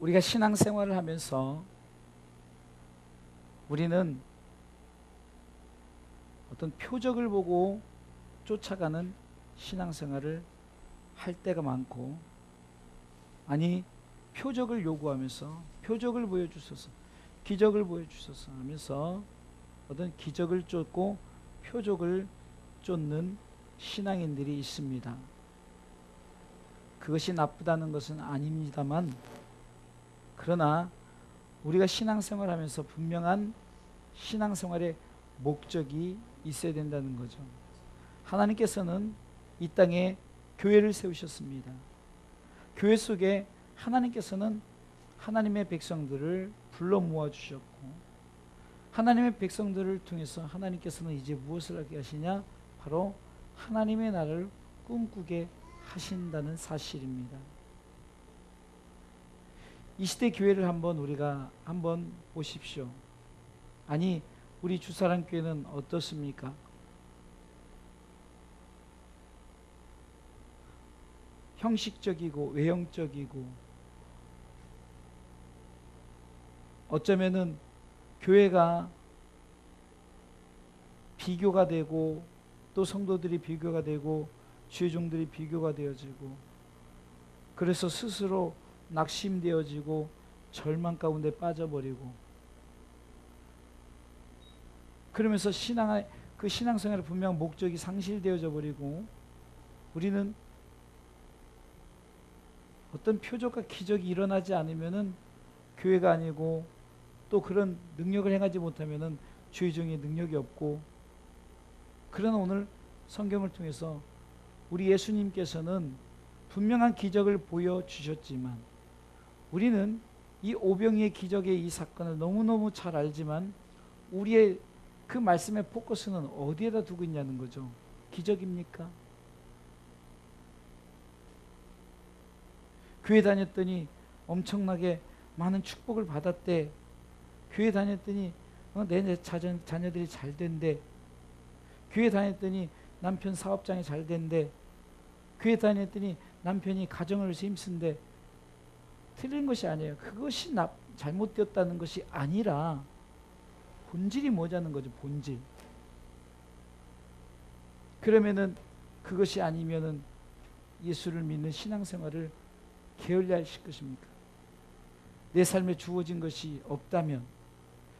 우리가 신앙생활을 하면서 우리는 어떤 표적을 보고 쫓아가는 신앙생활을 할 때가 많고, 아니 표적을 요구하면서 표적을 보여주소서, 기적을 보여주소서 하면서 어떤 기적을 쫓고 표적을 쫓는 신앙인들이 있습니다. 그것이 나쁘다는 것은 아닙니다만, 그러나 우리가 신앙생활 하면서 분명한 신앙생활의 목적이 있어야 된다는 거죠. 하나님께서는 이 땅에 교회를 세우셨습니다. 교회 속에 하나님께서는 하나님의 백성들을 불러 모아 주셨고, 하나님의 백성들을 통해서 하나님께서는 이제 무엇을 하게 하시냐? 바로 하나님의 나라를 꿈꾸게 하신다는 사실입니다. 이 시대 교회를 우리가 한번 보십시오. 아니 우리 주사랑교회는 어떻습니까? 형식적이고 외형적이고, 어쩌면은 교회가 비교가 되고, 또 성도들이 비교가 되고, 주의종들이 비교가 되어지고, 그래서 스스로 낙심되어지고 절망 가운데 빠져버리고, 그러면서 그 신앙생활의 분명 목적이 상실되어져 버리고, 우리는 어떤 표적과 기적이 일어나지 않으면은 교회가 아니고, 또 그런 능력을 행하지 못하면은 주의종의 능력이 없고, 그러나 오늘 성경을 통해서 우리 예수님께서는 분명한 기적을 보여주셨지만, 우리는 이 오병이의 기적의 이 사건을 너무너무 잘 알지만 우리의 그 말씀의 포커스는 어디에다 두고 있냐는 거죠. 기적입니까? 교회 다녔더니 엄청나게 많은 축복을 받았대. 교회 다녔더니 내 자녀들이 잘 된대. 교회 다녔더니 남편 사업장이 잘 된대. 교회 다녔더니 남편이 가정을 위해서 힘쓴대. 틀린 것이 아니에요. 그것이 잘못되었다는 것이 아니라 본질이 뭐냐는 거죠. 본질. 그러면은 그것이 아니면은 예수를 믿는 신앙생활을 게을리하실 것입니까? 내 삶에 주어진 것이 없다면,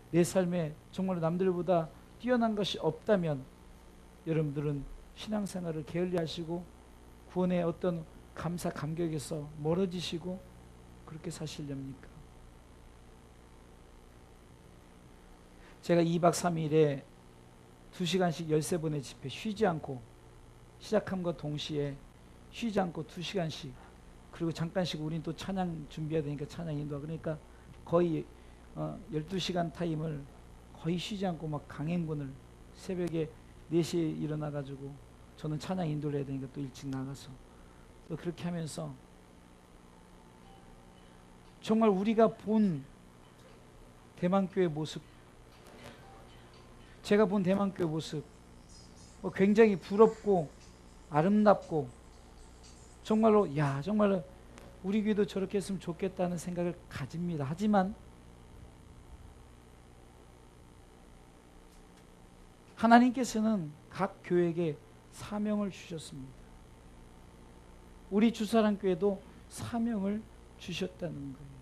내 삶에 정말 남들보다 뛰어난 것이 없다면 여러분들은 신앙생활을 게을리하시고 구원의 어떤 감사 감격에서 멀어지시고 그렇게 사시렵니까? 제가 2박 3일에 2시간씩 13번의 집회 쉬지 않고, 시작함과 동시에 쉬지 않고 2시간씩, 그리고 잠깐씩 우린 또 찬양 준비해야 되니까 찬양 인도하고, 그러니까 거의 12시간 타임을 거의 쉬지 않고 막 강행군을 새벽에 4시에 일어나가지고, 저는 찬양 인도를 해야 되니까 또 일찍 나가서 또 그렇게 하면서 정말 우리가 본 대만교회 모습, 제가 본 대만교회 모습 굉장히 부럽고 아름답고, 정말로 정말로 우리 교회도 저렇게 했으면 좋겠다는 생각을 가집니다. 하지만 하나님께서는 각 교회에게 사명을 주셨습니다. 우리 주사랑교회도 사명을 주셨다는 거예요.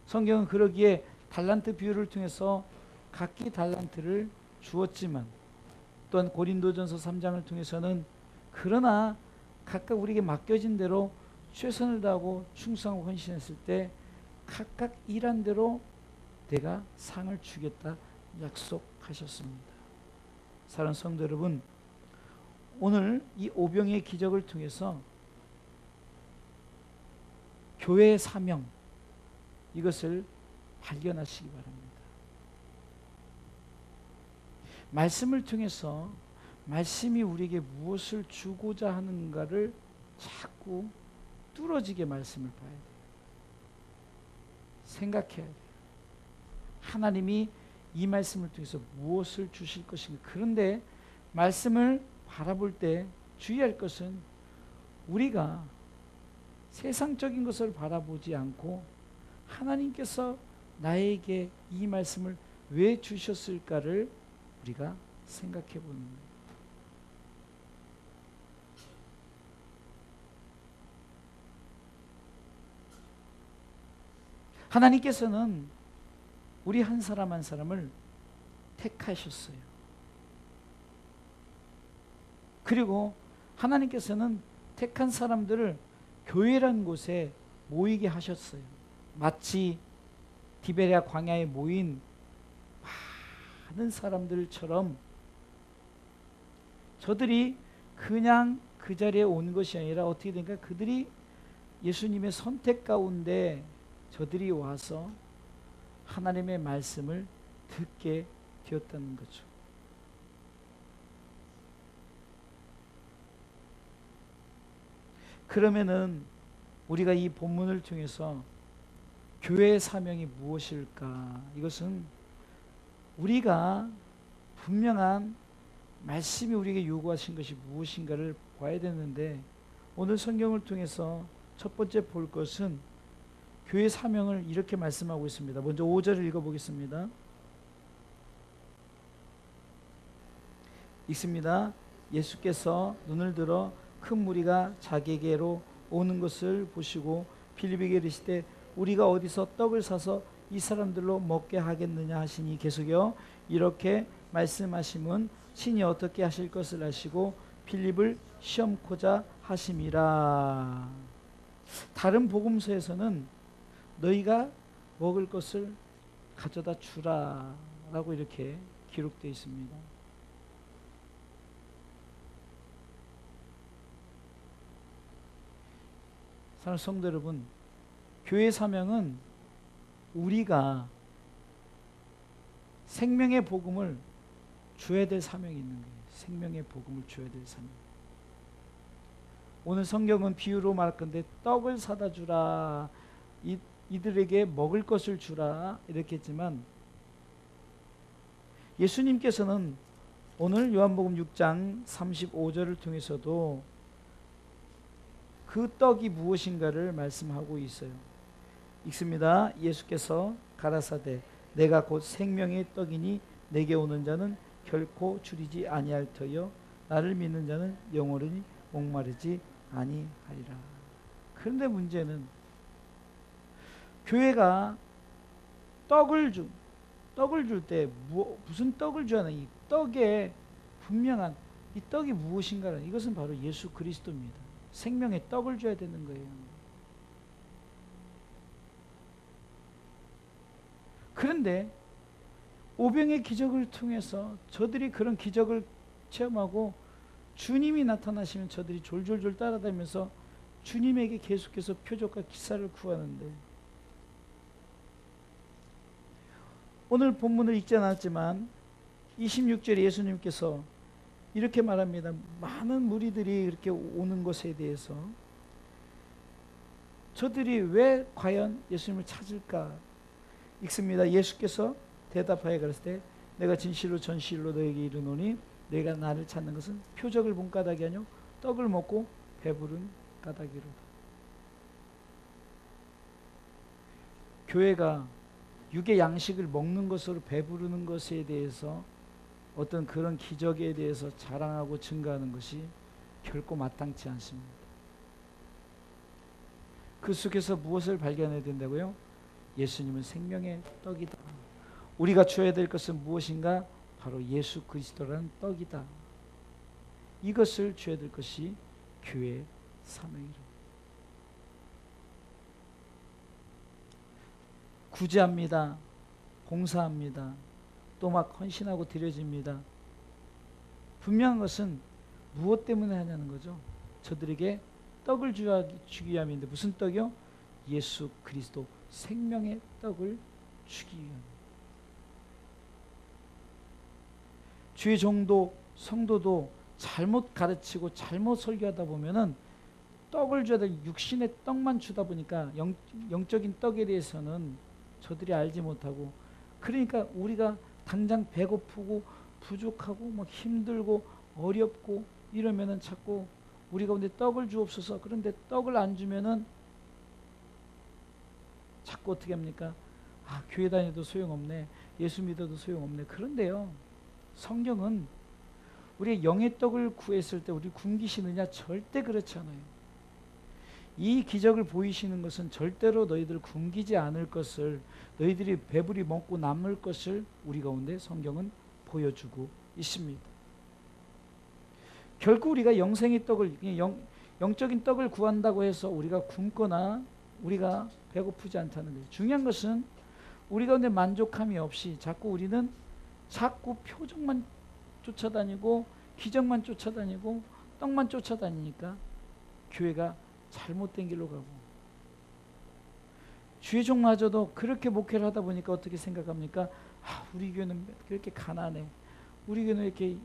성경은 그러기에 달란트 비유를 통해서 각기 달란트를 주었지만, 또한 고린도전서 3장을 통해서는 그러나 각각 우리에게 맡겨진 대로 최선을 다하고 충성하고 헌신했을 때 각각 일한 대로 내가 상을 주겠다 약속하셨습니다. 사랑하는 성도 여러분, 오늘 이 오병이의 기적을 통해서 교회의 사명, 이것을 발견하시기 바랍니다. 말씀을 통해서 말씀이 우리에게 무엇을 주고자 하는가를 자꾸 뚫어지게 말씀을 봐야 돼요. 생각해야 돼요. 하나님이 이 말씀을 통해서 무엇을 주실 것인가. 그런데 말씀을 바라볼 때 주의할 것은, 우리가 세상적인 것을 바라보지 않고 하나님께서 나에게 이 말씀을 왜 주셨을까를 우리가 생각해 보는 거예요. 하나님께서는 우리 한 사람 한 사람을 택하셨어요. 그리고 하나님께서는 택한 사람들을 교회라는 곳에 모이게 하셨어요. 마치 디베랴 광야에 모인 많은 사람들처럼 저들이 그냥 그 자리에 온 것이 아니라 어떻게 된가? 그들이 예수님의 선택 가운데 저들이 와서 하나님의 말씀을 듣게 되었다는 거죠. 그러면은 우리가 이 본문을 통해서 교회의 사명이 무엇일까? 이것은 우리가 분명한 말씀이 우리에게 요구하신 것이 무엇인가를 봐야 되는데, 오늘 성경을 통해서 첫 번째 볼 것은 교회 사명을 이렇게 말씀하고 있습니다. 먼저 5절을 읽어보겠습니다. 읽습니다. 예수께서 눈을 들어 큰 무리가 자기에게로 오는 것을 보시고 빌립에게 이르시되 우리가 어디서 떡을 사서 이 사람들로 먹게 하겠느냐 하시니, 계속요 이렇게 말씀하심은 신이 어떻게 하실 것을 아시고 빌립을 시험코자 하심이라. 다른 복음서에서는 너희가 먹을 것을 가져다 주라 라고 이렇게 기록되어 있습니다. 사랑하는 성도 여러분, 교회 사명은 우리가 생명의 복음을 줘야 될 사명이 있는 거예요. 생명의 복음을 줘야 될 사명. 오늘 성경은 비유로 말할 건데 떡을 사다 주라, 이들에게 먹을 것을 주라 이렇게 했지만, 예수님께서는 오늘 요한복음 6장 35절을 통해서도 그 떡이 무엇인가를 말씀하고 있어요. 읽습니다. 예수께서 가라사대 내가 곧 생명의 떡이니 내게 오는 자는 결코 줄이지 아니할 터여 나를 믿는 자는 영원히 목마르지 아니하리라. 그런데 문제는 교회가 떡을 줄 때 무슨 떡을 줘야 하나, 이 떡에 분명한 이 떡이 무엇인가는, 이것은 바로 예수 그리스도입니다. 생명의 떡을 줘야 되는 거예요. 그런데 오병의 기적을 통해서 저들이 그런 기적을 체험하고 주님이 나타나시면 저들이 졸졸졸 따라다니면서 주님에게 계속해서 표적과 기사를 구하는데, 오늘 본문을 읽지 않았지만 26절에 예수님께서 이렇게 말합니다. 많은 무리들이 이렇게 오는 것에 대해서 저들이 왜 과연 예수님을 찾을까? 읽습니다. 예수께서 대답하여 가라사대 내가 진실로 전실로 너에게 이르노니 내가 나를 찾는 것은 표적을 본 까닭이 아니요 떡을 먹고 배부른 까닭이로다. 교회가 육의 양식을 먹는 것으로 배부르는 것에 대해서 어떤 그런 기적에 대해서 자랑하고 증거하는 것이 결코 마땅치 않습니다. 그 속에서 무엇을 발견해야 된다고요? 예수님은 생명의 떡이다. 우리가 줘야 될 것은 무엇인가? 바로 예수 그리스도라는 떡이다. 이것을 줘야 될 것이 교회의 사명이다. 구제합니다. 봉사합니다. 또 막 헌신하고 드려집니다. 분명한 것은 무엇 때문에 하냐는 거죠. 저들에게 떡을 주기 위함인데 무슨 떡이요? 예수 그리스도 생명의 떡을 주기 위함. 주의 종도 성도도 잘못 가르치고 잘못 설교하다 보면은 떡을 줘야 될 육신의 떡만 주다 보니까 영적인 떡에 대해서는 저들이 알지 못하고, 그러니까 우리가 당장 배고프고 부족하고 막 힘들고 어렵고 이러면은 자꾸 우리 가운데 떡을 주옵소서. 그런데 떡을 안 주면은 자꾸 어떻게 합니까? 아, 교회 다녀도 소용없네. 예수 믿어도 소용없네. 그런데요, 성경은 우리의 영의 떡을 구했을 때 우리 굶기시느냐? 절대 그렇지 않아요. 이 기적을 보이시는 것은 절대로 너희들 굶기지 않을 것을, 너희들이 배불리 먹고 남을 것을 우리 가운데 성경은 보여주고 있습니다. 결국 우리가 영생의 떡을, 영적인 떡을 구한다고 해서 우리가 굶거나 우리가 배고프지 않다는 거예요. 중요한 것은 우리 가운데 만족함이 없이 우리는 자꾸 표적만 쫓아다니고 기적만 쫓아다니고 떡만 쫓아다니니까 교회가 잘못된 길로 가고, 주의 종마저도 그렇게 목회를 하다 보니까 어떻게 생각합니까? 아, 우리 교회는 그렇게 가난해. 우리 교회는 이렇게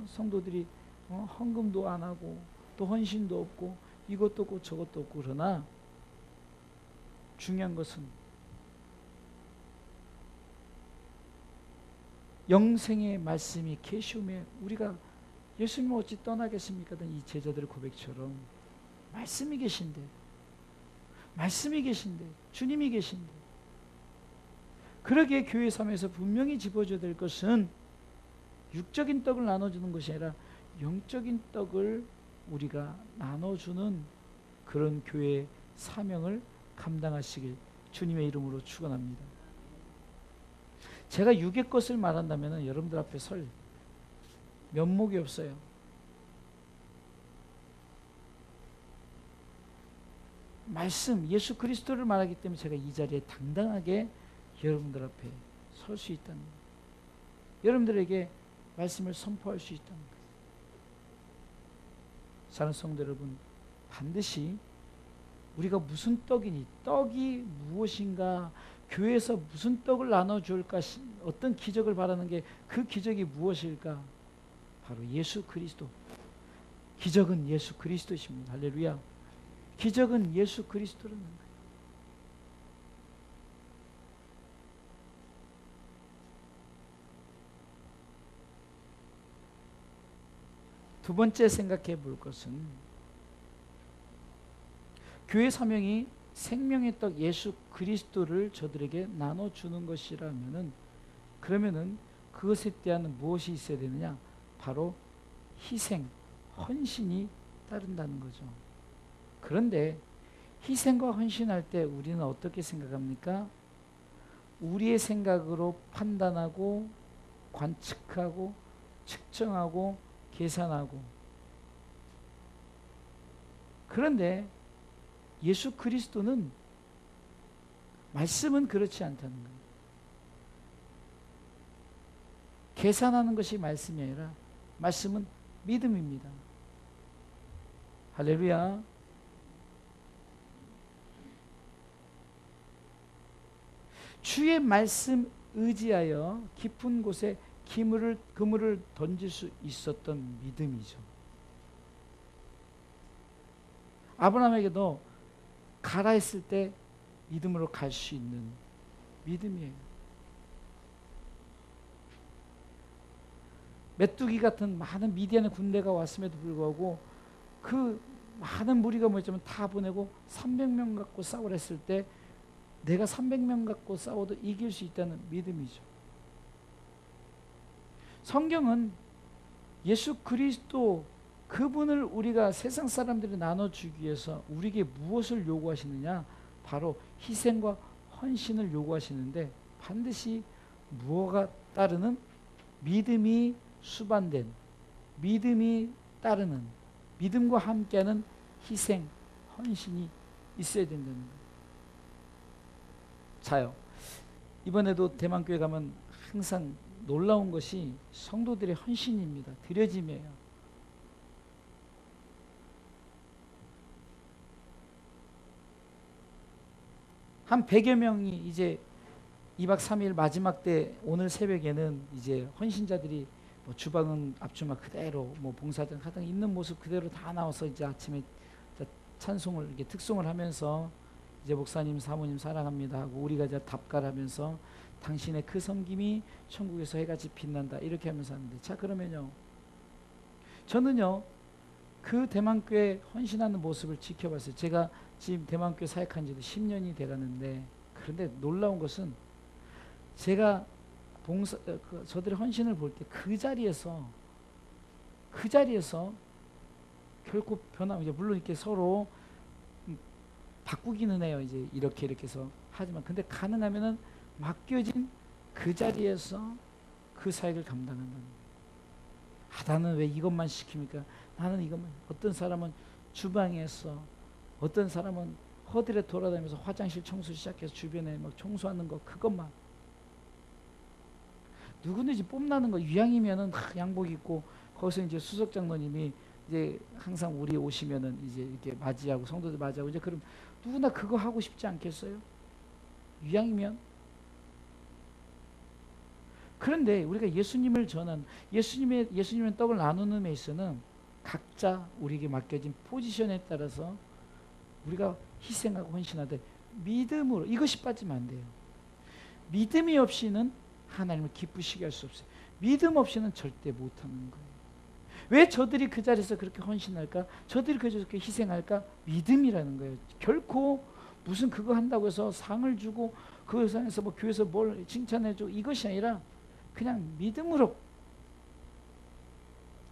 성도들이 헌금도 안 하고 또 헌신도 없고 이것도 없고 저것도 없고. 그러나 중요한 것은 영생의 말씀이 계시오매 우리가 예수님을 어찌 떠나겠습니까? 이 제자들의 고백처럼 말씀이 계신데, 주님이 계신데, 그러기에 교회 삶에서 분명히 짚어줘야 될 것은 육적인 떡을 나눠주는 것이 아니라 영적인 떡을 우리가 나눠주는 그런 교회의 사명을 감당하시길 주님의 이름으로 축원합니다. 제가 육의 것을 말한다면 여러분들 앞에 설 면목이 없어요. 말씀 예수 그리스도를 말하기 때문에 제가 이 자리에 당당하게 여러분들 앞에 설 수 있다는 거예요. 여러분들에게 말씀을 선포할 수 있다는 거예요. 사랑하는 성도 여러분, 반드시 우리가 무슨 떡이 무엇인가, 교회에서 무슨 떡을 나눠줄까, 어떤 기적을 바라는 게 그 기적이 무엇일까? 바로 예수 그리스도. 기적은 예수 그리스도십니다. 할렐루야. 기적은 예수 그리스도라는 거예요. 두 번째 생각해 볼 것은 교회 사명이 생명의 떡 예수 그리스도를 저들에게 나눠주는 것이라면은, 그러면은 그것에 대한 무엇이 있어야 되느냐? 바로 희생, 헌신이 따른다는 거죠. 그런데 희생과 헌신할 때 우리는 어떻게 생각합니까? 우리의 생각으로 판단하고 관측하고 측정하고 계산하고. 그런데 예수 그리스도는, 말씀은 그렇지 않다는 거예요. 계산하는 것이 말씀이 아니라 말씀은 믿음입니다. 할렐루야. 주의 말씀 의지하여 깊은 곳에 그물을 던질 수 있었던 믿음이죠. 아브라함에게도 가라 했을 때 믿음으로 갈 수 있는 믿음이에요. 메뚜기 같은 많은 미디안의 군대가 왔음에도 불구하고 그 많은 무리가 뭐였냐면 다 보내고 300명 갖고 싸우라 했을 때 내가 300명 갖고 싸워도 이길 수 있다는 믿음이죠. 성경은 예수 그리스도 그분을 우리가 세상 사람들이 나눠주기 위해서 우리에게 무엇을 요구하시느냐? 바로 희생과 헌신을 요구하시는데, 반드시 무엇가 따르는 믿음이 수반된, 믿음이 따르는, 믿음과 함께하는 희생, 헌신이 있어야 된다는 거예요. 자요, 이번에도 대만교회 가면 항상 놀라운 것이 성도들의 헌신입니다. 드려짐이에요. 한 100여 명이 이제 2박 3일 마지막 때 오늘 새벽에는 이제 헌신자들이 뭐 주방은 앞주막 그대로 뭐 봉사들 하던 있는 모습 그대로 다 나와서 이제 아침에 찬송을 이렇게 특송을 하면서 이제 목사님 사모님 사랑합니다 하고 우리가 이제 답가하면서 당신의 그 섬김이 천국에서 해같이 빛난다 이렇게 하면서 하는데, 자 그러면요, 저는요 그 대만교회 헌신하는 모습을 지켜봤어요. 제가 지금 대만교회 사역한 지도 10년이 돼가는데 그런데 놀라운 것은 제가 저들의 헌신을 볼 때 그 자리에서 결코 이제 물론 이렇게 서로 바꾸기는 해요. 이제 이렇게 해서 하지만 근데 가능하면은 맡겨진 그 자리에서 그 사역을 감당한다는 거예요. 나는 왜 이것만 시킵니까? 나는 이것만. 어떤 사람은 주방에서, 어떤 사람은 허들에 돌아다니면서 화장실 청소 시작해서 주변에 막 청소하는 거, 그것만. 누구든지 뽐나는 거, 유양이면은 양복 입고 거기서 이제 수석 장로님이 이제 항상 우리 오시면은 이제 이렇게 맞이하고 성도들 맞이하고 이제 그럼 누구나 그거 하고 싶지 않겠어요? 유양이면. 그런데 우리가 예수님을 전한 예수님의 떡을 나누는 데 있어서는 각자 우리에게 맡겨진 포지션에 따라서 우리가 희생하고 헌신하되 믿음으로 이것이 빠지면 안 돼요. 믿음이 없이는 하나님을 기쁘시게 할 수 없어요. 믿음 없이는 절대 못하는 거예요. 왜 저들이 그 자리에서 그렇게 헌신할까? 저들이 그 자리에서 그렇게 희생할까? 믿음이라는 거예요. 결코 무슨 그거 한다고 해서 상을 주고 그 상에서 뭐 교회에서 뭘 칭찬해주고 이것이 아니라 그냥 믿음으로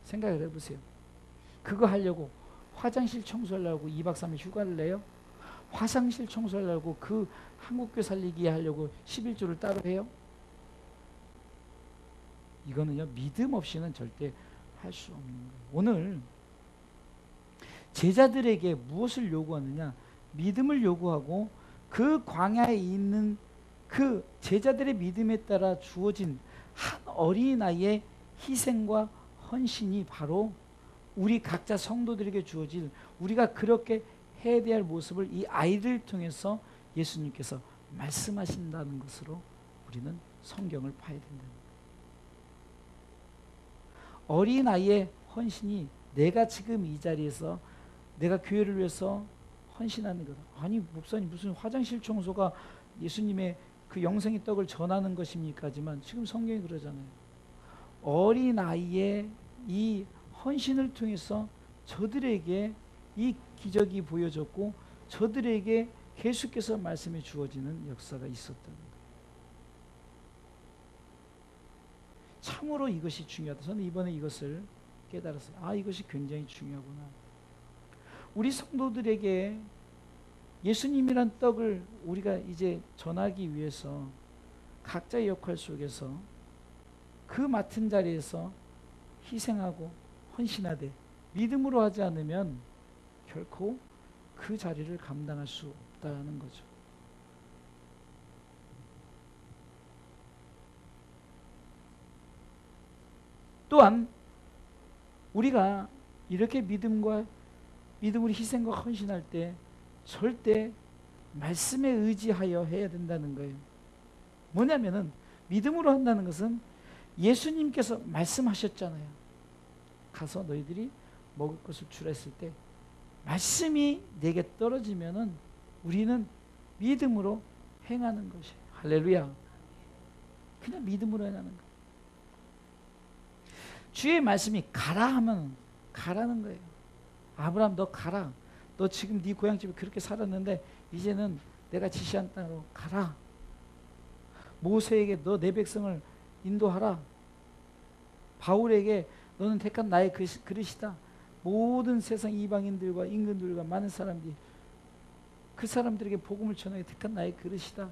생각을 해보세요. 그거 하려고 화장실 청소하려고 2박 3일 휴가를 내요? 화장실 청소하려고 그 한국교 살리기 하려고 11조를 따로 해요? 이거는요, 믿음 없이는 절대 할 수 없는 거예요. 오늘 제자들에게 무엇을 요구하느냐? 믿음을 요구하고 그 광야에 있는 그 제자들의 믿음에 따라 주어진 한 어린아이의 희생과 헌신이 바로 우리 각자 성도들에게 주어질 우리가 그렇게 해야 될 모습을 이 아이를 통해서 예수님께서 말씀하신다는 것으로 우리는 성경을 봐야 된다. 어린아이의 헌신이 내가 지금 이 자리에서 내가 교회를 위해서 헌신하는 거다. 아니 목사님 무슨 화장실 청소가 예수님의 그 영생의 떡을 전하는 것입니까? 하지만 지금 성경이 그러잖아요. 어린아이의 이 헌신을 통해서 저들에게 이 기적이 보여졌고 저들에게 예수께서 말씀해 주어지는 역사가 있었다는 거예요. 참으로 이것이 중요하다. 저는 이번에 이것을 깨달았어요. 아, 이것이 굉장히 중요하구나. 우리 성도들에게 예수님이란 떡을 우리가 이제 전하기 위해서 각자의 역할 속에서 그 맡은 자리에서 희생하고 헌신하되 믿음으로 하지 않으면 결코 그 자리를 감당할 수 없다는 거죠. 또한 우리가 이렇게 믿음으로 희생과 헌신할 때 절대 말씀에 의지하여 해야 된다는 거예요. 뭐냐면은 믿음으로 한다는 것은 예수님께서 말씀하셨잖아요. 가서 너희들이 먹을 것을 주라 했을 때 말씀이 내게 떨어지면은 우리는 믿음으로 행하는 것이에요. 할렐루야. 그냥 믿음으로 행하는 거예요. 주의 말씀이 가라 하면 가라는 거예요. 아브라함 너 가라. 너 지금 네 고향집에 그렇게 살았는데 이제는 내가 지시한 땅으로 가라. 모세에게 너 내 백성을 인도하라. 바울에게 너는 택한 나의 그릇이다. 모든 세상 이방인들과 임금들과 많은 사람들이 그 사람들에게 복음을 전하게 택한 나의 그릇이다.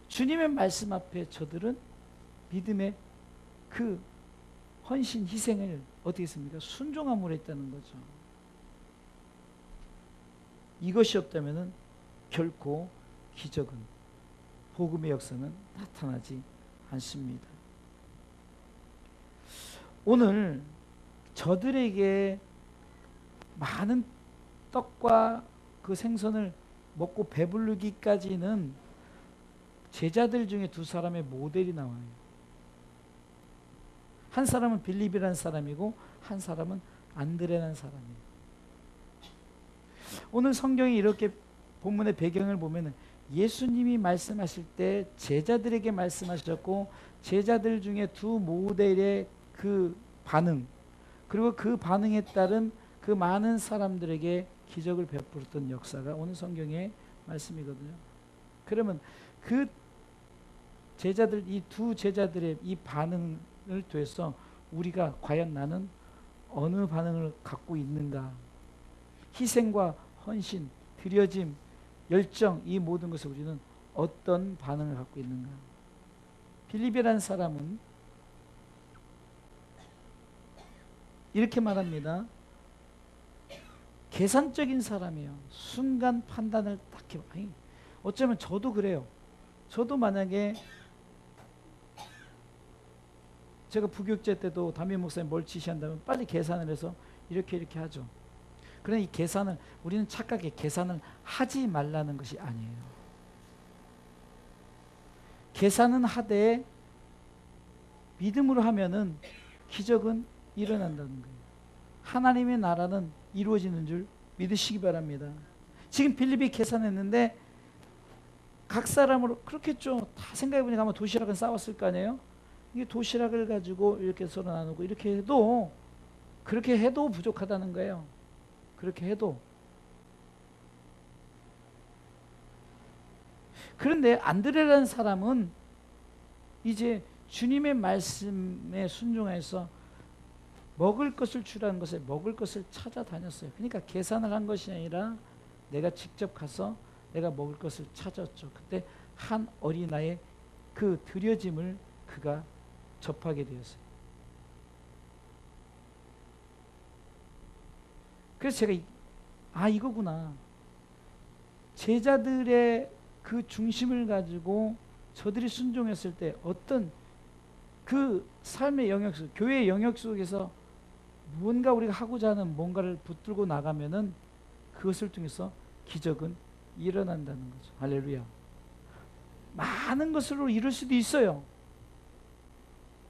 주님의 말씀 앞에 저들은 믿음의 그 헌신 희생을 어떻게 했습니까? 순종함으로 했다는 거죠. 이것이 없다면 결코 기적은 복음의 역사는 나타나지 않습니다. 오늘 저들에게 많은 떡과 그 생선을 먹고 배부르기까지는 제자들 중에 두 사람의 모델이 나와요. 한 사람은 빌립이라는 사람이고 한 사람은 안드레라는 사람이에요. 오늘 성경이 이렇게 본문의 배경을 보면 예수님이 말씀하실 때 제자들에게 말씀하셨고 제자들 중에 두 모델의 그 반응 그리고 그 반응에 따른 그 많은 사람들에게 기적을 베풀었던 역사가 오늘 성경에 말씀이거든요. 그러면 그 제자들, 이 두 제자들의 이 반응을 통해서 우리가 과연 나는 어느 반응을 갖고 있는가? 희생과 헌신, 드려짐, 열정, 이 모든 것을 우리는 어떤 반응을 갖고 있는가? 빌립이라는 사람은 이렇게 말합니다. 계산적인 사람이에요. 순간 판단을 딱 해. 어쩌면 저도 그래요. 저도 만약에 제가 부교육제 때도 담임 목사님 뭘 지시한다면 빨리 계산을 해서 이렇게 하죠. 그러나 이 계산을 우리는 착각해 계산을 하지 말라는 것이 아니에요. 계산은 하되 믿음으로 하면은 기적은 일어난다는 거예요. 하나님의 나라는 이루어지는 줄 믿으시기 바랍니다. 지금 빌립이 계산했는데 각 사람으로 그렇겠죠. 다 생각해보니까 아마 도시락은 싸웠을 거 아니에요. 이게 도시락을 가지고 이렇게 서로 나누고 이렇게 해도 그렇게 해도 부족하다는 거예요. 그렇게 해도. 그런데 안드레라는 사람은 이제 주님의 말씀에 순종해서 먹을 것을 주라는 것에 먹을 것을 찾아다녔어요. 그러니까 계산을 한 것이 아니라 내가 직접 가서 내가 먹을 것을 찾았죠. 그때 한 어린아이의 그 드려짐을 그가 접하게 되었어요. 그래서 제가 이거구나. 제자들의 그 중심을 가지고 저들이 순종했을 때 어떤 그 삶의 영역 속, 교회의 영역 속에서 무언가 우리가 하고자 하는 뭔가를 붙들고 나가면은 그것을 통해서 기적은 일어난다는 거죠. 할렐루야. 많은 것으로 이룰 수도 있어요.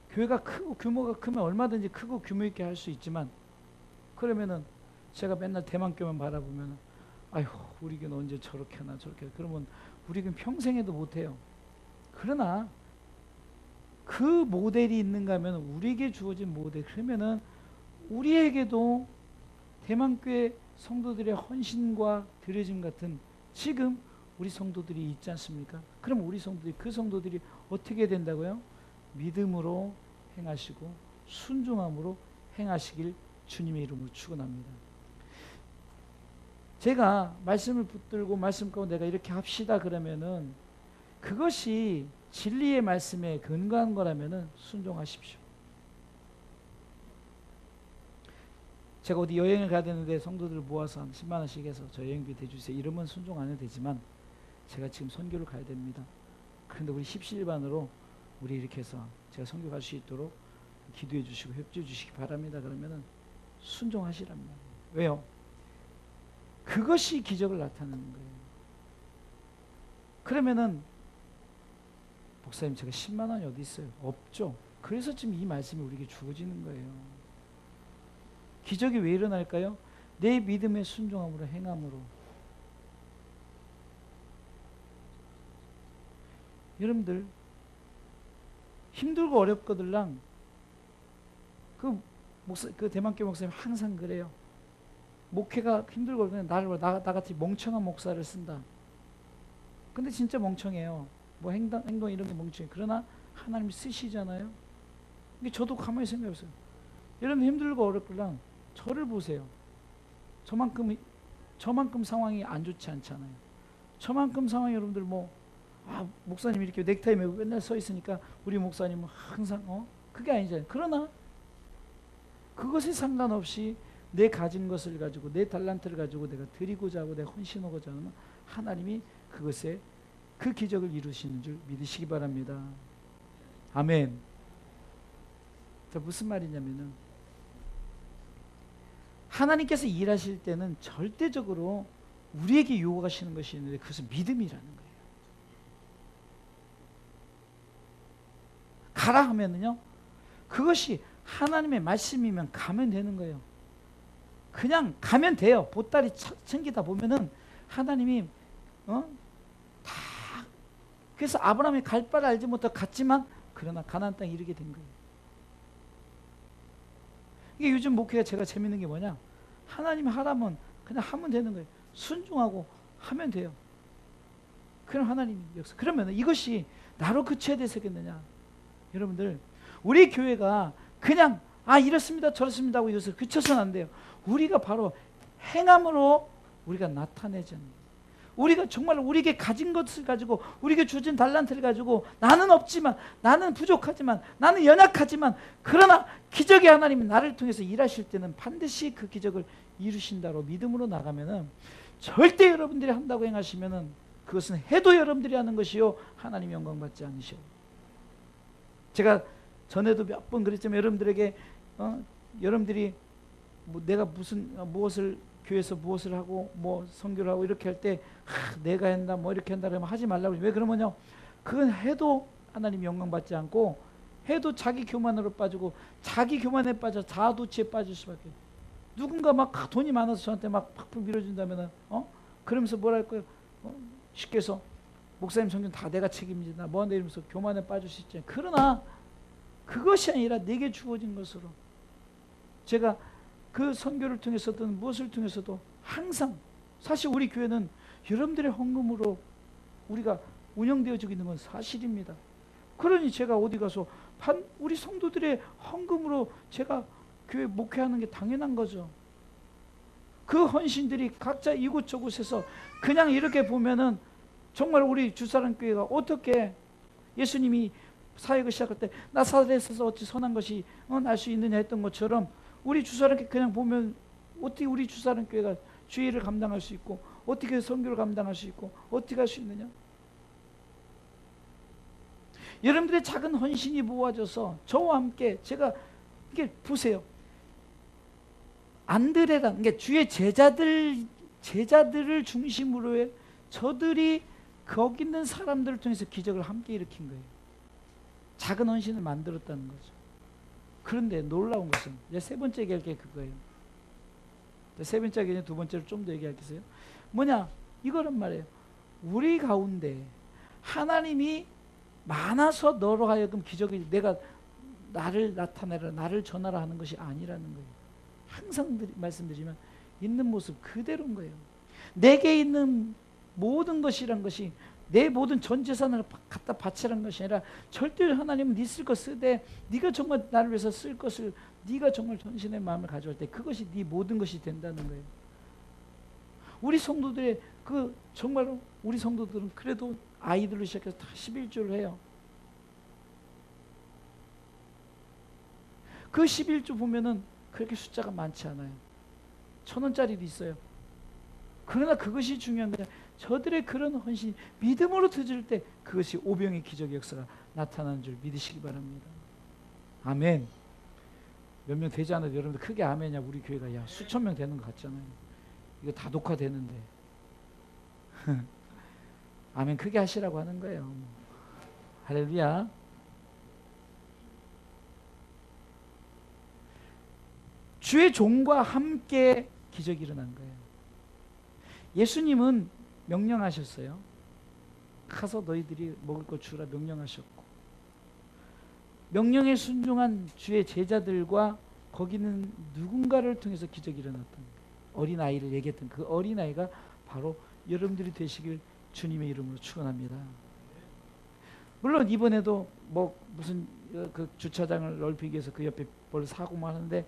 교회가 크고 규모가 크면 얼마든지 크고 규모 있게 할 수 있지만, 그러면은 제가 맨날 대만교만 바라보면 아휴 우리 교회는 언제 저렇게 하나 저렇게 하나. 그러면 우리 교회는 평생에도 못해요. 그러나 그 모델이 있는가 하면 우리에게 주어진 모델, 그러면은 우리에게도 대만교회 성도들의 헌신과 드려짐 같은 지금 우리 성도들이 있지 않습니까? 그럼 우리 성도들이, 그 성도들이 어떻게 된다고요? 믿음으로 행하시고 순종함으로 행하시길 주님의 이름으로 축원합니다. 제가 말씀을 붙들고 말씀 가운데 내가 이렇게 합시다 그러면은 그것이 진리의 말씀에 근거한 거라면은 순종하십시오. 제가 어디 여행을 가야 되는데 성도들을 모아서 한 10만 원씩 해서 저 여행비 대주세요. 이러면 순종 안 해도 되지만 제가 지금 선교를 가야 됩니다. 그런데 우리 십시일반으로 우리 이렇게 해서 제가 선교 갈 수 있도록 기도해 주시고 협조해 주시기 바랍니다. 그러면은 순종하시랍니다. 왜요? 그것이 기적을 나타내는 거예요. 그러면은 목사님 제가 10만 원이 어디 있어요? 없죠. 그래서 지금 이 말씀이 우리에게 주어지는 거예요. 기적이 왜 일어날까요? 내 믿음의 순종함으로 행함으로. 여러분들 힘들고 어렵거들랑 그 대만교회 목사님 항상 그래요. 목회가 힘들고 그냥 나같이 멍청한 목사를 쓴다. 근데 진짜 멍청해요. 뭐 행동 이런 게 멍청해. 그러나 하나님이 쓰시잖아요. 근데 저도 가만히 생각해보세요. 여러분 힘들고 어렵거랑 저를 보세요. 저만큼 상황이 안 좋지 않잖아요. 저만큼 상황이 여러분들 목사님 이렇게 넥타이 메고 맨날 서 있으니까 우리 목사님은 항상 그게 아니잖아요. 그러나 그것에 상관없이 내 가진 것을 가지고 내 달란트를 가지고 내가 드리고자 하고 내가 헌신하고자 하면 하나님이 그것에 그 기적을 이루시는 줄 믿으시기 바랍니다. 아멘. 자, 무슨 말이냐면은 하나님께서 일하실 때는 절대적으로 우리에게 요구하시는 것이 있는데 그것은 믿음이라는 거예요. 가라 하면은요, 그것이 하나님의 말씀이면 가면 되는 거예요. 그냥 가면 돼요. 보따리 챙기다 보면은 하나님이 다. 그래서 아브라함이 갈 바를 알지 못하고 갔지만 그러나 가나안 땅에 이르게 된 거예요. 이게 요즘 목회가 제가 재밌는 게 뭐냐? 하나님 하라면 그냥 하면 되는 거예요. 순종하고 하면 돼요. 그런 하나님 역사. 그러면 이것이 나로 그쳐야 되겠느냐? 여러분들, 우리 교회가 그냥 이렇습니다 저렇습니다 하고 이것을 그쳐서는 안 돼요. 우리가 바로 행함으로 우리가 나타내자. 우리가 정말 우리에게 가진 것을 가지고, 우리에게 주어진 달란트를 가지고, 나는 없지만, 나는 부족하지만, 나는 연약하지만, 그러나 기적의 하나님이 나를 통해서 일하실 때는 반드시 그 기적을 이루신다로 믿음으로 나가면은, 절대 여러분들이 한다고 행하시면은 그것은 해도 여러분들이 하는 것이요 하나님 영광 받지 않으셔. 제가 전에도 몇 번 그랬지만, 여러분들에게 여러분들이 내가 무엇을 교회에서 무엇을 하고 뭐 선교를 하고 이렇게 할 때 내가 한다 뭐 이렇게 한다 그러면 하지 말라고. 왜 그러면요, 그건 해도 하나님 영광 받지 않고, 해도 자기 교만으로 빠지고, 자기 교만에 빠져 자아도취에 빠질 수밖에. 누군가 막 돈이 많아서 저한테 막 팍팍 밀어준다면은 그러면서 뭐랄 거예요? 쉽게 해서 목사님 성경 다 내가 책임진다 뭐한다 이러면서 교만에 빠질 수 있죠. 그러나 그것이 아니라 내게 주어진 것으로, 제가 그 선교를 통해서든 무엇을 통해서도 항상, 사실 우리 교회는 여러분들의 헌금으로 우리가 운영되어지고 있는 건 사실입니다. 그러니 제가 어디 가서 우리 성도들의 헌금으로 제가 교회 목회하는 게 당연한 거죠. 그 헌신들이 각자 이곳저곳에서 그냥 이렇게 보면은 정말 우리 주사람 교회가 어떻게 예수님이 사역을 시작할 때 나사렛에서 어찌 선한 것이 날 수 있느냐 했던 것처럼, 우리 주사람께 그냥 보면 어떻게 우리 주사람 교회가 주의를 감당할 수 있고, 어떻게 선교를 감당할 수 있고, 어떻게 할 수 있느냐? 여러분들의 작은 헌신이 모아져서 저와 함께, 제가 이게 보세요. 안드레라, 그러니까 주의 제자들을 중심으로 해 저들이 거기 있는 사람들을 통해서 기적을 함께 일으킨 거예요. 작은 헌신을 만들었다는 거죠. 그런데 놀라운 것은 이제 세 번째 얘기할 게 그거예요. 세 번째 얘기는 두 번째로 좀 더 얘기하겠어요. 뭐냐? 이거란 말이에요. 우리 가운데 하나님이 많아서 너로 하여금 기적이, 내가 나를 나타내라, 나를 전하라 하는 것이 아니라는 거예요. 항상 말씀드리지만 있는 모습 그대로인 거예요. 내게 있는 모든 것이란 것이 내 모든 전 재산을 갖다 바치라는 것이 아니라, 절대 하나님은 네 쓸 것 쓰되, 네가 정말 나를 위해서 쓸 것을 네가 정말 전신의 마음을 가져올 때 그것이 네 모든 것이 된다는 거예요. 우리 성도들의 정말로 우리 성도들은 그래도 아이들로 시작해서 다 11조를 해요. 그 11조 보면은 그렇게 숫자가 많지 않아요. 1,000원짜리도 있어요. 그러나 그것이 중요한 거냐, 저들의 그런 헌신이 믿음으로 드릴 때 그것이 오병의 기적의 역사가 나타나는 줄 믿으시기 바랍니다. 아멘. 몇 명 되지 않아도 여러분들 크게 아멘이야. 우리 교회가 야 수천 명 되는 것 같잖아요. 이거 다 녹화되는데 아멘 크게 하시라고 하는 거예요. 할렐루야. 주의 종과 함께 기적이 일어난 거예요. 예수님은 명령하셨어요. 가서 너희들이 먹을 것 주라 명령하셨고, 명령에 순종한 주의 제자들과 거기는 누군가를 통해서 기적이 일어났던 거예요. 어린아이를 얘기했던 그 어린아이가 바로 여러분들이 되시길 주님의 이름으로 축원합니다. 물론 이번에도 뭐 무슨 그 주차장을 넓히기 위해서 그 옆에 뭘 사고만 하는데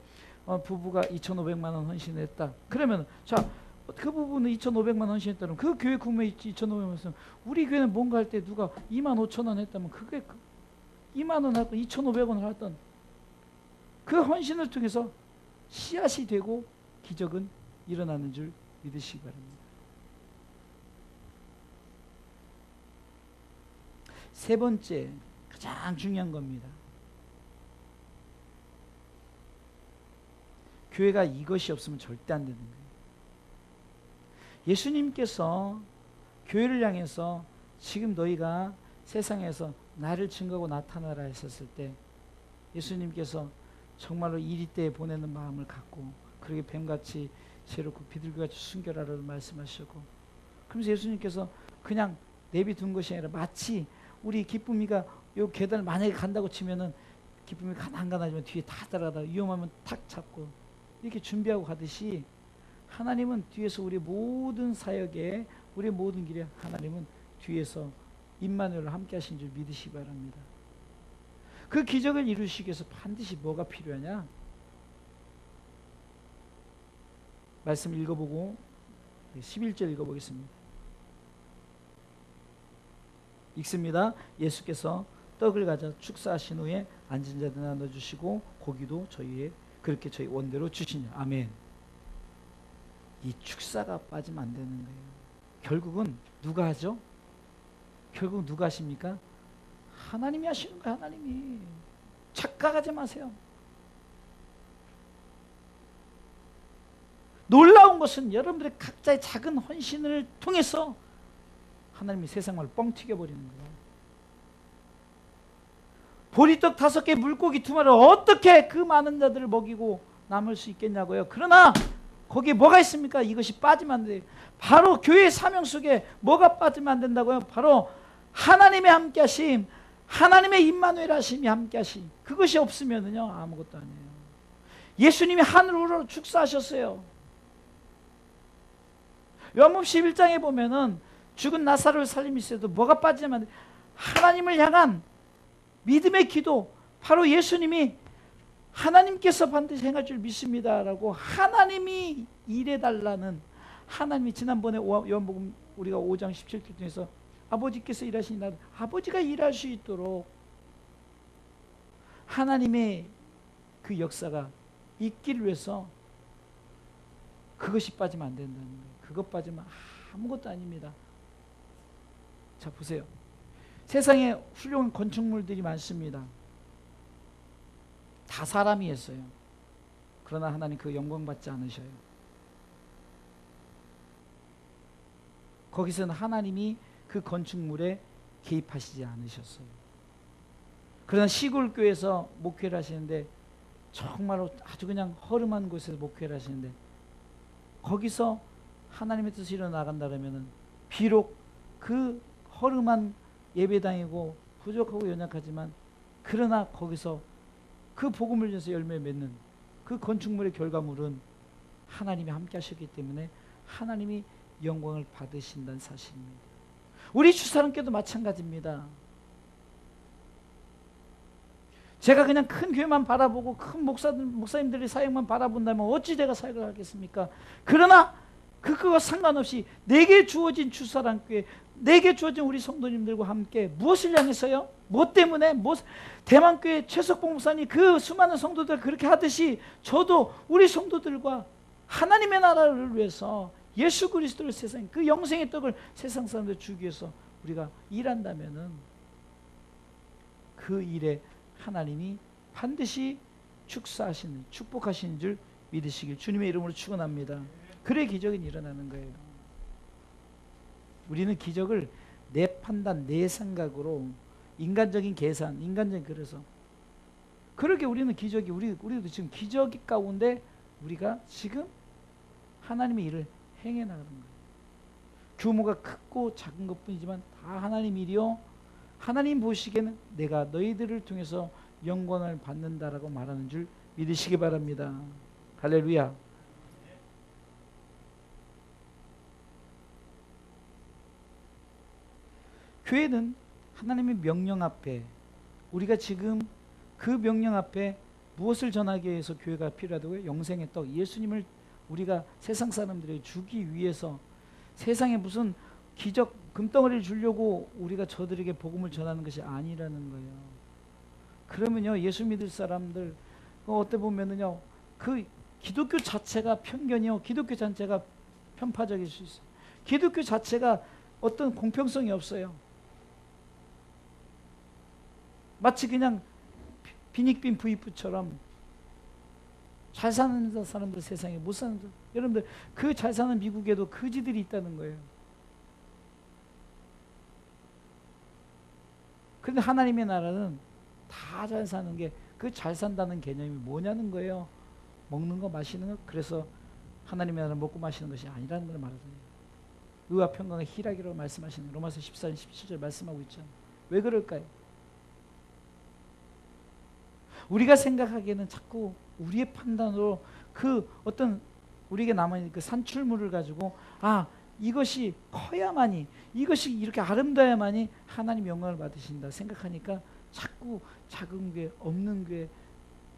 부부가 2,500만 원 헌신했다. 그러면 자, 그 부분은 2,500만 원 헌신했다면 그 교회 구매 2,500만 원 했으면, 우리 교회는 뭔가 할 때 누가 25,000원 했다면 그게 2만 원 하고 2,500원을 하던 그 헌신을 통해서 씨앗이 되고 기적은 일어나는 줄 믿으시기 바랍니다. 세 번째, 가장 중요한 겁니다. 교회가 이것이 없으면 절대 안 되는 거예요. 예수님께서 교회를 향해서 지금 너희가 세상에서 나를 증거하고 나타나라 했었을 때, 예수님께서 정말로 이리 때에 보내는 마음을 갖고 그렇게 뱀같이 새롭고 비둘기같이 순결하라고 말씀하셨고, 그러면서 예수님께서 그냥 내비둔 것이 아니라, 마치 우리 기쁨이가 요 계단을 만약에 간다고 치면은 기쁨이가 간간하지만 뒤에 다 따라가다가 위험하면 탁 잡고 이렇게 준비하고 가듯이, 하나님은 뒤에서 우리 모든 사역에, 우리 모든 길에 하나님은 뒤에서 임마누엘과 함께 하신 줄 믿으시기 바랍니다. 그 기적을 이루시기 위해서 반드시 뭐가 필요하냐? 말씀 읽어보고 11절 읽어보겠습니다. 읽습니다. 예수께서 떡을 가져 축사하신 후에 앉은 자들 나눠주시고 고기도 그렇게 저희 원대로 주시냐. 아멘. 이 축사가 빠지면 안 되는 거예요. 결국은 누가 하죠? 결국 누가 하십니까? 하나님이 하시는 거예요. 하나님이. 착각하지 마세요. 놀라운 것은 여러분들의 각자의 작은 헌신을 통해서 하나님이 세상을 뻥 튀겨버리는 거예요. 보리떡 5개, 물고기 2마리를 어떻게 그 많은 자들을 먹이고 남을 수 있겠냐고요. 그러나 거기에 뭐가 있습니까? 이것이 빠지면 안 돼요. 바로 교회의 사명 속에 뭐가 빠지면 안 된다고요? 바로 하나님의 함께하심, 하나님의 임마누엘 하심이 함께하심. 그것이 없으면은요 아무것도 아니에요. 예수님이 하늘으로 축사하셨어요. 요한복음 11장에 보면은 죽은 나사로를 살림이 있어도 뭐가 빠지면 하나님을 향한 믿음의 기도, 바로 예수님이 하나님께서 반드시 행할 줄 믿습니다라고 하나님이 일해달라는, 하나님이 지난번에 요한복음 우리가 5장 17절 중에서 아버지께서 일하시니 나도 아버지가 일할 수 있도록 하나님의 그 역사가 있기를 위해서 그것이 빠지면 안 된다는 거예요. 그것 빠지면 아무것도 아닙니다. 자 보세요. 세상에 훌륭한 건축물들이 많습니다. 다 사람이 했어요. 그러나 하나님 그 영광 받지 않으셔요. 거기서는 하나님이 그 건축물에 개입하시지 않으셨어요. 그러나 시골 교회에서 목회를 하시는데 정말로 아주 그냥 허름한 곳에서 목회를 하시는데 거기서 하나님의 뜻을 이뤄나간다면 비록 그 허름한 예배당이고 부족하고 연약하지만 그러나 거기서 그 복음을 위해서 열매 맺는 그 건축물의 결과물은 하나님이 함께 하셨기 때문에 하나님이 영광을 받으신다는 사실입니다. 우리 주사람께도 마찬가지입니다. 제가 그냥 큰 교회만 바라보고 큰 목사님들의 사역만 바라본다면 어찌 제가 사역을 하겠습니까? 그러나 그거와 상관없이 내게 주어진 주사랑교회, 내게 주어진 우리 성도님들과 함께 무엇을 향해서요? 뭐 때문에? 대만교회 최석봉 목사님 그 수많은 성도들 그렇게 하듯이 저도 우리 성도들과 하나님의 나라를 위해서 예수 그리스도를 세상, 그 영생의 떡을 세상 사람들 주기 위해서 우리가 일한다면은 그 일에 하나님이 반드시 축사하시는, 축복하시는 줄 믿으시길 주님의 이름으로 축원합니다. 그래 기적이 일어나는 거예요. 우리는 기적을 내 판단, 내 생각으로 인간적인 계산, 인간적인 그래서 그렇게 우리는 기적이 우리도 지금 기적 가운데 우리가 지금 하나님의 일을 행해 나가는 거예요. 규모가 크고 작은 것뿐이지만 다 하나님 일이요. 하나님 보시기에는 내가 너희들을 통해서 영광을 받는다라고 말하는 줄 믿으시기 바랍니다. 할렐루야. 교회는 하나님의 명령 앞에 우리가 지금 그 명령 앞에 무엇을 전하기 위해서 교회가 필요하다고요? 영생의 떡, 예수님을 우리가 세상 사람들에게 주기 위해서 세상에 무슨 기적 금덩어리를 주려고 우리가 저들에게 복음을 전하는 것이 아니라는 거예요. 그러면요 예수 믿을 사람들 어때 보면은요 그 기독교 자체가 편견이요, 기독교 자체가 편파적일 수 있어요. 기독교 자체가 어떤 공평성이 없어요. 마치 그냥 빈익빈 부익부처럼 잘 사는 사람들 세상에 못 사는 사람, 여러분들 그 잘 사는 미국에도 거지들이 있다는 거예요. 그런데 하나님의 나라는 다 잘 사는 게 그 잘 산다는 개념이 뭐냐는 거예요. 먹는 거 마시는 거. 그래서 하나님의 나라는 먹고 마시는 것이 아니라는 걸 말하잖아요. 의와 평강의 희락이라고 말씀하시는 로마서 14장 17절 말씀하고 있죠. 왜 그럴까요? 우리가 생각하기에는 자꾸 우리의 판단으로 그 어떤 우리에게 남아있는 그 산출물을 가지고 이것이 커야만이, 이것이 이렇게 아름다워야만이 하나님 영광을 받으신다 생각하니까 자꾸 작은 교회, 없는 교회,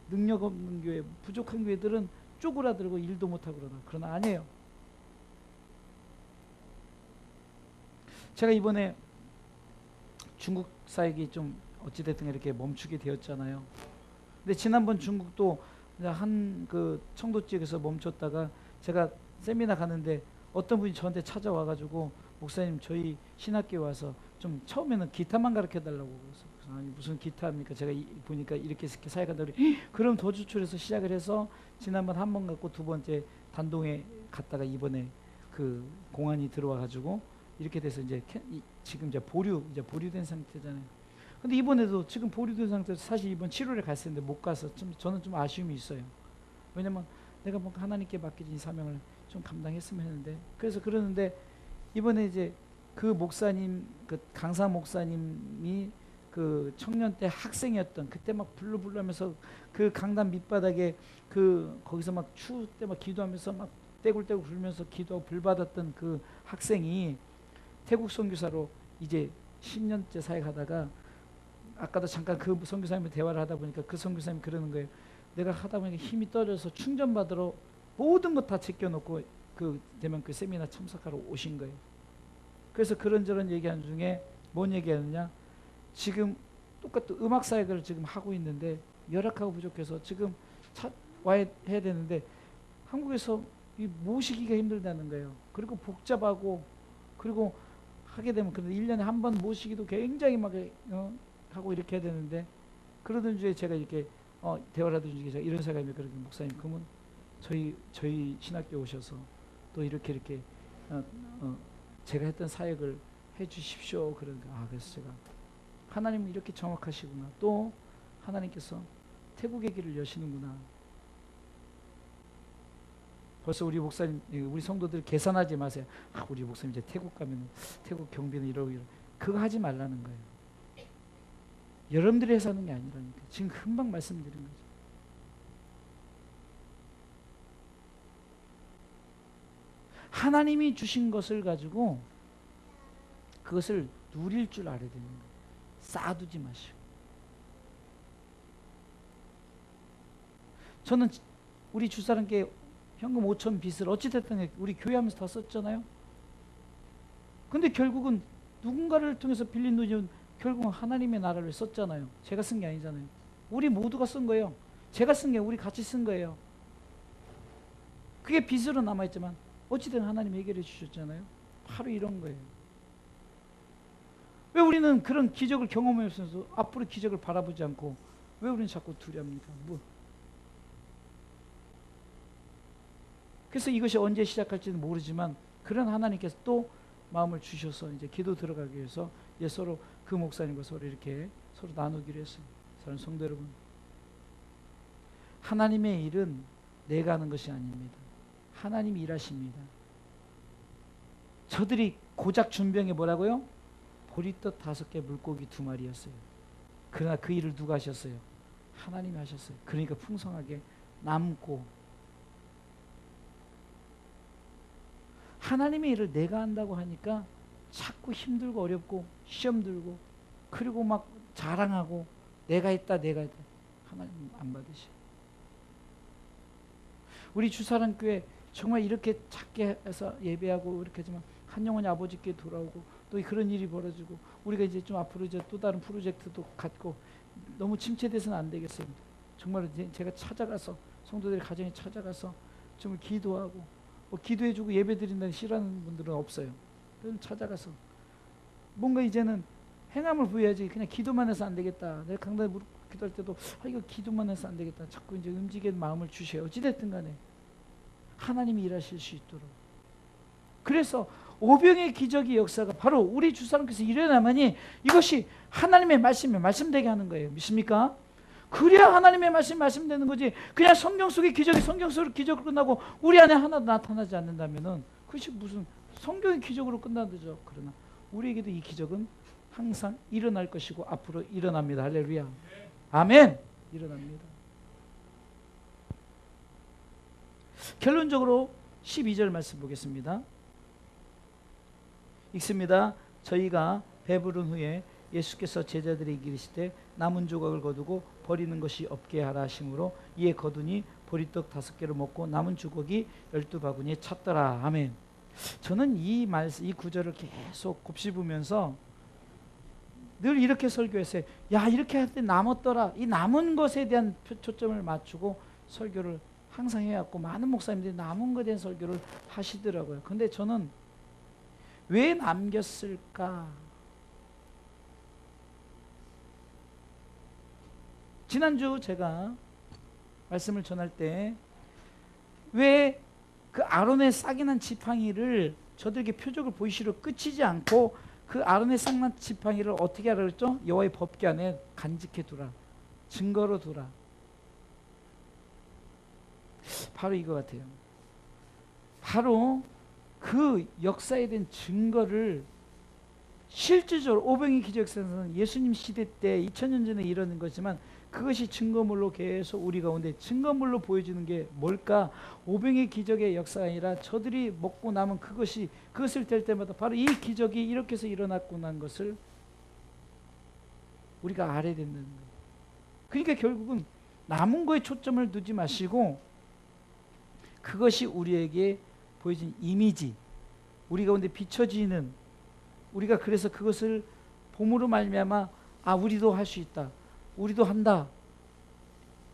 능력 없는 교회, 부족한 교회들은 쪼그라들고 일도 못하고 그러나 아니에요. 제가 이번에 중국 사역이 좀 어찌됐든 이렇게 멈추게 되었잖아요. 근데 지난번 중국도 한 그 청도 지역에서 멈췄다가 제가 세미나 가는데 어떤 분이 저한테 찾아와가지고 목사님 저희 신학교에 와서 좀 처음에는 기타만 가르쳐 달라고 그래서 아니 무슨 기타입니까? 제가 보니까 이렇게 사역한다고 그럼 도주출에서 시작을 해서 지난번 한 번 갔고 두 번째 단동에 갔다가 이번에 그 공안이 들어와가지고 이렇게 돼서 이제 지금 이제 보류된 상태잖아요. 근데 이번에도 지금 보류된 상태에서 사실 이번 7월에 갔을 텐데 못 가서 저는 좀 아쉬움이 있어요. 왜냐면 내가 뭐 하나님께 맡겨진 사명을 좀 감당했으면 했는데, 그래서 그러는데 이번에 이제 그 목사님, 그 강사 목사님이 그 청년 때 학생이었던, 그때 막 불러불러 하면서 그 강단 밑바닥에 그 거기서 막 추울 때 막 기도하면서 막 떼굴떼굴 굴면서 기도하고 불 받았던 그 학생이 태국 선교사로 이제 10년째 사역하다가, 아까도 잠깐 그 선교사님과 대화를 하다 보니까 그 선교사님이 그러는 거예요. 내가 하다 보니까 힘이 떨어져서 충전받으러 모든 것 다 제껴놓고 그 대면 그 세미나 참석하러 오신 거예요. 그래서 그런저런 얘기하는 중에 뭔 얘기하느냐, 지금 똑같은 음악 사역을 지금 하고 있는데 열악하고 부족해서 지금 와야 해야 되는데 한국에서 이 모시기가 힘들다는 거예요. 그리고 복잡하고, 그리고 하게 되면 근데 1년에 한 번 모시기도 굉장히 막 하고 이렇게 해야 되는데, 그러던 중에 제가 이렇게 대화를 하던 중에 제가 이런 생각이 그러더니 목사님 그러면 저희 신학교 오셔서 또 이렇게 제가 했던 사역을 해 주십시오. 그러니까 그래서 제가 하나님은 이렇게 정확하시구나, 또 하나님께서 태국의 길을 여시는구나. 벌써 우리 목사님, 우리 성도들 계산하지 마세요. 우리 목사님 이제 태국 가면 태국 경비는 이러고 그거 하지 말라는 거예요. 여러분들이 해서 하는 게 아니라니까. 지금 금방 말씀드린 거죠. 하나님이 주신 것을 가지고 그것을 누릴 줄 알아야 되는 거예요. 쌓아두지 마시고. 저는 우리 주사람께 현금 5천 빚을 어찌됐든 우리 교회하면서 다 썼잖아요. 근데 결국은 누군가를 통해서 빌린 돈이 결국은 하나님의 나라를 썼잖아요. 제가 쓴 게 아니잖아요. 우리 모두가 쓴 거예요. 제가 쓴 게 우리 같이 쓴 거예요. 그게 빚으로 남아있지만 어찌든 하나님 해결해 주셨잖아요. 바로 이런 거예요. 왜 우리는 그런 기적을 경험하면서 앞으로 기적을 바라보지 않고 왜 우리는 자꾸 두려합니까? 그래서 이것이 언제 시작할지는 모르지만 그런 하나님께서 또 마음을 주셔서 이제 기도 들어가기 위해서 서로 그 목사님과 서로 이렇게 서로 나누기로 했어요. 사랑하는 성도 여러분, 하나님의 일은 내가 하는 것이 아닙니다. 하나님이 일하십니다. 저들이 고작 준비한 게 뭐라고요? 보리떡 5개, 물고기 2마리였어요. 그러나 그 일을 누가 하셨어요? 하나님이 하셨어요. 그러니까 풍성하게 남고, 하나님의 일을 내가 한다고 하니까 자꾸 힘들고 어렵고 시험 들고 그리고 막 자랑하고 내가 했다. 하나님 안 받으셔. 우리 주사랑교회 정말 이렇게 작게 해서 예배하고 이렇게 하지만 한 영혼이 아버지께 돌아오고 또 그런 일이 벌어지고 우리가 이제 좀 앞으로 이제 또 다른 프로젝트도 갖고 너무 침체돼서는 안 되겠어요. 정말 제가 찾아가서 성도들의 가정에 찾아가서 정말 기도하고 기도해주고 예배드린다는 싫어하는 분들은 없어요. 그럼 찾아가서 뭔가 이제는 행함을 보여야지 그냥 기도만 해서 안 되겠다. 내가 강단에 무릎 기도할 때도 이거 기도만 해서 안 되겠다. 자꾸 이제 움직이는 마음을 주셔요. 어찌됐든 간에 하나님이 일하실 수 있도록. 그래서 오병의 기적의 역사가 바로 우리 주사님께서 일어나만이 이것이 하나님의 말씀에 말씀되게 하는 거예요. 믿습니까? 그래야 하나님의 말씀되는 거지. 그냥 성경 속의 기적이 성경 속의 기적으로 끝나고 우리 안에 하나도 나타나지 않는다면은 그것이 무슨 성경의 기적으로 끝나죠. 그러나 우리에게도 이 기적은 항상 일어날 것이고 앞으로 일어납니다. 할렐루야. 아멘. 일어납니다. 결론적으로 12절 말씀 보겠습니다. 읽습니다. 저희가 배부른 후에 예수께서 제자들에게 이르시되 남은 조각을 거두고 버리는 것이 없게 하라 하심으로 이에 거두니 보리떡 5개를 먹고 남은 조각이 12바구니에 찼더라. 아멘. 저는 이 구절을 계속 곱씹으면서 늘 이렇게 설교했어요. 야, 이렇게 할 때 남았더라. 이 남은 것에 대한 초점을 맞추고 설교를 항상 해왔고, 많은 목사님들이 남은 것에 대한 설교를 하시더라고요. 근데 저는 왜 남겼을까? 지난주 제가 말씀을 전할 때 왜 그 아론의 싹이 난 지팡이를 저들에게 표적을 보이시려 끝이지 않고 그 아론의 싹 난 지팡이를 어떻게 하라 그랬죠? 여호와의 법궤 안에 간직해 두라. 증거로 두라. 바로 이거 같아요. 바로 그 역사에 대한 증거를 실질적으로 오병이 기적 역사에서는 예수님 시대 때 2000년 전에 일어난 거지만 그것이 증거물로 계속 우리 가운데 증거물로 보여지는 게 뭘까? 오병이 기적의 역사가 아니라 저들이 먹고 남은 그것을 될 때마다 바로 이 기적이 이렇게 해서 일어났고 난 것을 우리가 알아야 된다는 거예요. 그러니까 결국은 남은 거에 초점을 두지 마시고 그것이 우리에게 보여진 이미지, 우리 가운데 비춰지는, 우리가 그래서 그것을 봄으로 말미암아 우리도 할 수 있다, 우리도 한다.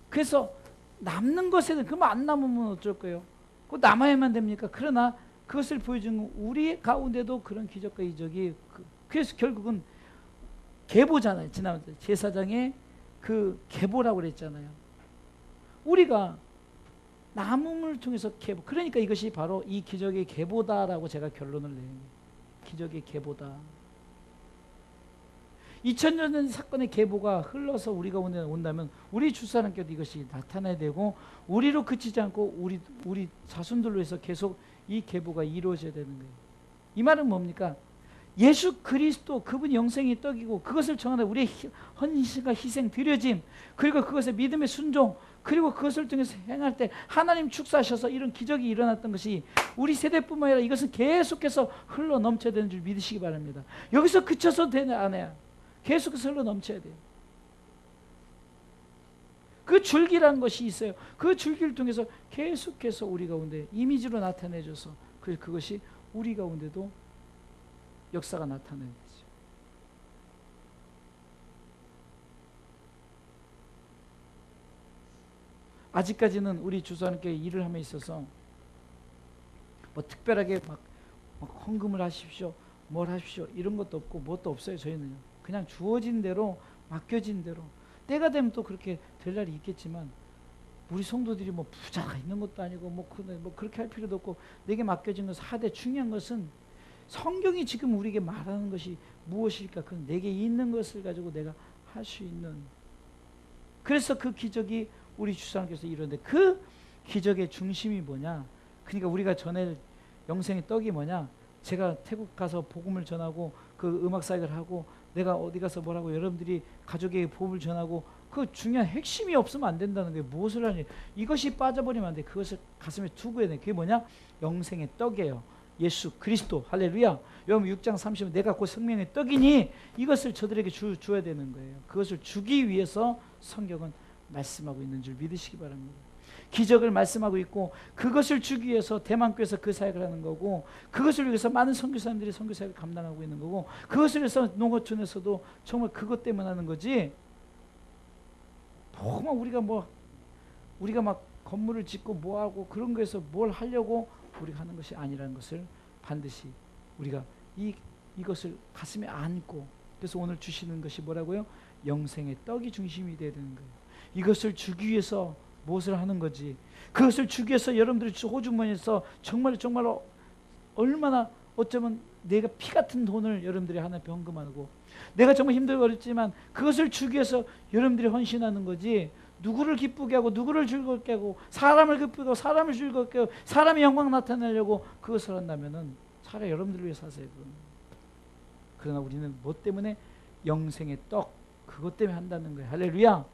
그래서 남는 것에는, 그러면 안 남으면 어쩔 거예요? 그거 남아야만 됩니까? 그러나 그것을 보여주는 우리 가운데도 그런 기적과 이적이, 그래서 결국은 계보잖아요. 지난 제사장의 그 계보라고 그랬잖아요. 우리가 남음을 통해서 계보, 그러니까 이것이 바로 이 기적의 계보다라고 제가 결론을 내요. 기적의 계보다. 2000년 전 사건의 계보가 흘러서 우리가 온다면 우리 주사람께도 이것이 나타나야 되고, 우리로 그치지 않고 우리 자손들로 해서 계속 이 계보가 이루어져야 되는 거예요. 이 말은 뭡니까? 예수 그리스도, 그분이 영생의 떡이고 그것을 정하는 우리의 헌신과 희생, 드려짐, 그리고 그것의 믿음의 순종, 그리고 그것을 통해서 행할 때 하나님 축사하셔서 이런 기적이 일어났던 것이 우리 세대뿐만 아니라 이것은 계속해서 흘러 넘쳐야 되는 줄 믿으시기 바랍니다. 여기서 그쳐서 되냐 안 해야 계속해서 흘러 넘쳐야 돼요. 그 줄기란 것이 있어요. 그 줄기를 통해서 계속해서 우리 가운데 이미지로 나타내줘서 그것이 우리 가운데도 역사가 나타내는 거죠. 아직까지는 우리 주사님께 일을 함에 있어서 뭐 특별하게 막 헌금을 하십시오, 뭘 하십시오 이런 것도 없고 뭣도 없어요. 저희는요. 그냥 주어진 대로, 맡겨진 대로, 때가 되면 또 그렇게 될 날이 있겠지만 우리 성도들이 뭐 부자가 있는 것도 아니고 뭐 그렇게 할 필요도 없고, 내게 맡겨진 것을 하되 중요한 것은 성경이 지금 우리에게 말하는 것이 무엇일까? 그건 내게 있는 것을 가지고 내가 할 수 있는. 그래서 그 기적이 우리 주사님께서 이루는데, 그 기적의 중심이 뭐냐? 그러니까 우리가 전할 영생의 떡이 뭐냐? 제가 태국 가서 복음을 전하고 그 음악 사역을 하고 내가 어디 가서 뭐라고 여러분들이 가족에게 복음을 전하고, 그 중요한 핵심이 없으면 안 된다는 거예요. 무엇을 하니? 이것이 빠져버리면 안 돼. 그것을 가슴에 두고 해야 돼. 그게 뭐냐? 영생의 떡이에요. 예수 그리스도. 할렐루야. 요한복음 6장 30절 내가 곧 생명의 떡이니 이것을 저들에게 줘야 되는 거예요. 그것을 주기 위해서 성경은 말씀하고 있는 줄 믿으시기 바랍니다. 기적을 말씀하고 있고 그것을 주기 위해서 대만교에서 그 사역을 하는 거고, 그것을 위해서 많은 선교사님들이 선교 사역을 감당하고 있는 거고, 그것을 위해서 농어촌에서도 정말 그것 때문에 하는 거지. 정말 우리가 막 건물을 짓고 뭐하고 그런 거에서 뭘 하려고 우리가 하는 것이 아니라는 것을 반드시 우리가 이것을 가슴에 안고, 그래서 오늘 주시는 것이 뭐라고요? 영생의 떡이 중심이 되어야 되는 거예요. 이것을 주기 위해서 무엇을 하는 거지? 그것을 주기 위해서 여러분들이 호주머니에서 정말로 얼마나, 어쩌면 내가 피 같은 돈을 여러분들이 하나 헌금하고, 내가 정말 힘들고 어렵지만 그것을 주기 위해서 여러분들이 헌신하는 거지. 누구를 기쁘게 하고 누구를 즐겁게 하고 사람을 기쁘게 하고 사람을 즐겁게 하고 사람의 영광 나타내려고 그것을 한다면은 차라리 여러분들을 위해서 하세요. 그러나 우리는 뭐 때문에? 영생의 떡, 그것 때문에 한다는 거예요. 할렐루야.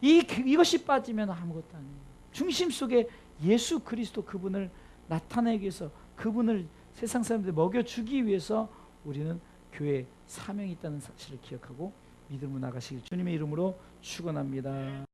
이것이 빠지면 아무것도 아니에요. 중심 속에 예수 그리스도, 그분을 나타내기 위해서, 그분을 세상 사람들이 먹여주기 위해서 우리는 교회에 사명이 있다는 사실을 기억하고 믿음으로 나가시길 주님의 이름으로 축원합니다.